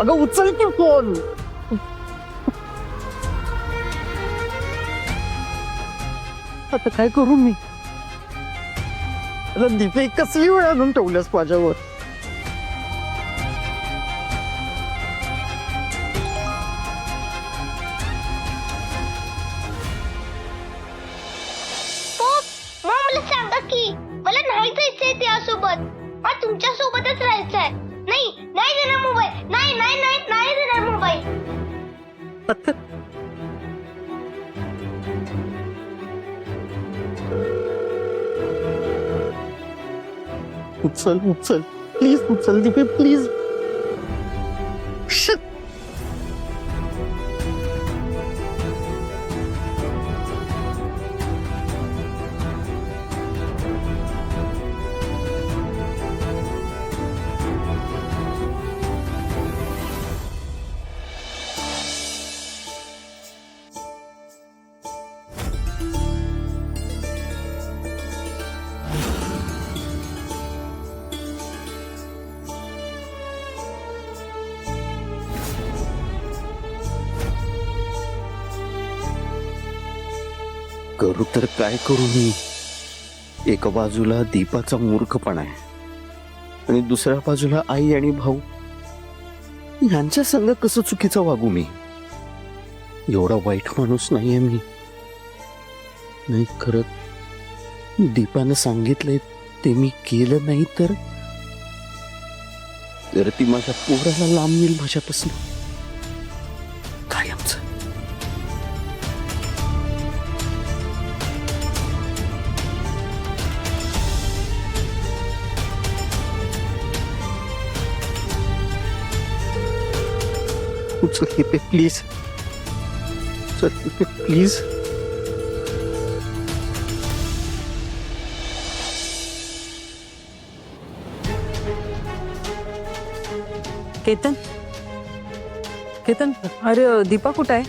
अगं उचल की फोन. आता काय करू मी? अरे दीपे कसली वेळ आणून ठेवल्यास माझ्यावर. मला सांगा की मला नाही जायचंय त्यासोबत. मला तुमच्या सोबतच राहायचंय. नाही नाही देणार मोबाईल. नाही नाही नाही नाही देणार मोबाईल. उचल उचल प्लीज, उचल दीपे प्लीज. Shit. करू तर काय करू मी? एका बाजूला दीपाचा मूर्खपणा आहे आणि दुसऱ्या बाजूला आई आणि भाऊ. यांच्या संग कसं चुकीचं वागू मी? एवढा वाईट माणूस नाहीये मी. नाही, खरं दीपानं सांगितलंय ते मी केलं नाही तर ती माझ्या पोराला लांब येईल माझ्यापासून कायमचं. उचल दीपे प्लीज, उचल दीपे प्लीज. केतन, केतन, अरे दीपा कुठं आहे?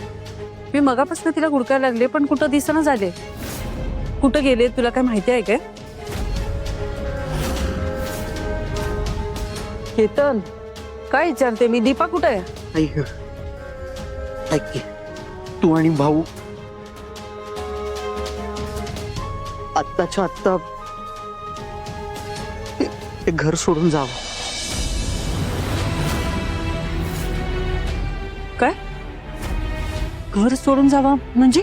मी मगापासून तिला हुडकायला लागले पण कुठं दिसेना झाले. कुठं गेले तुला काय माहिती आहे काय? केतन, काय विचारते मी? दीपा कुठं आहे? ऐक की, तू आणि भाऊ आत्ताच्या आत्ता ते घर सोडून जावं. काय? घर सोडून जावा म्हणजे?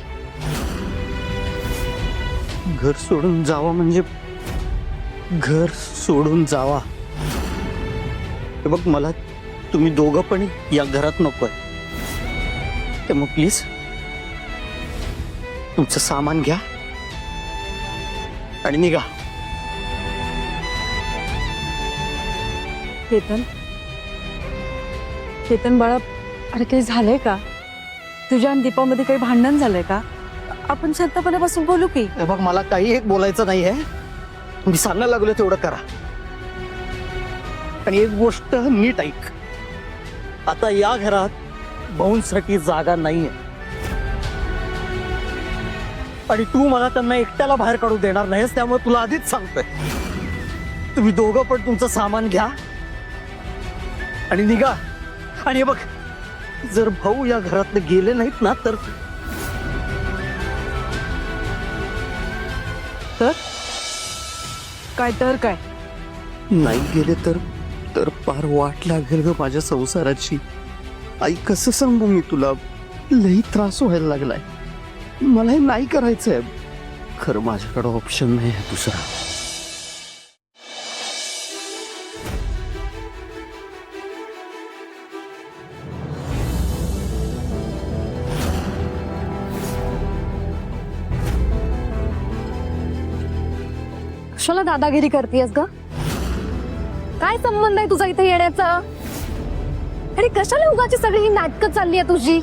घर सोडून जावा म्हणजे घर सोडून जावा. हे बघ, मला तुम्ही दोघं पण या घरात नकोय. ते मग प्लीज तुमचं सामान घ्या आणि निघा. केतन, केतन बाळा, अरे काही झालंय का? तुझ्या आणि दीपामध्ये काही भांडण झालंय का? आपण शांतपणापासून बोलू की. हे बघ, मला काही एक बोलायचं नाहीये. मी सांगायला लागलो तेवढं करा. आणि एक गोष्ट नीट ऐक, आता या घरात भाऊंसाठी जागा नाहीये आणि तू मला त्यांना एकट्याला बाहेर काढू देणार नाहीस. त्यामुळे तुला आधीच सांगतोय, तुम्ही दोघं पण तुमचं सामान घ्या आणि निघा. आणि हे बघ, जर भाऊ या घरातनं गेले नाहीत ना तर काय तर काय नाही गेले तर पार वाट लागेल ग माझ्या संसाराची. आई, कसं सांगू मी तुला? लई त्रास व्हायला लागलाय. मला हे नाही करायचंय. खरं माझ्याकडे ऑप्शन नाही आहे दुसरा. कशाला दादागिरी करतेस ग? काय संबंध आहे तुझा इथे येण्याचा? आणि कशाला उगाची सगळी ही नाटकं चालली आहे तुझी?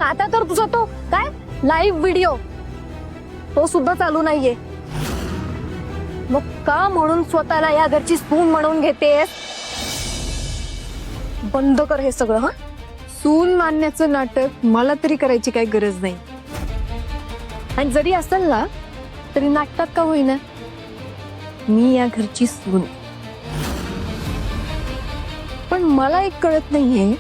आता तर तुझा तो काय लाईव्ह व्हिडिओ तो सुद्धा चालू नाहीये. मग का म्हणून स्वतःला या घरची सून म्हणून घेतेस? बंद कर हे सगळं. हा, सून मानण्याचं नाटक मला तरी करायची काही गरज नाही. आणि जरी असेल ना तरी नाटकात का होईना मी या घरची सून. पण मला एक कळत नाहीये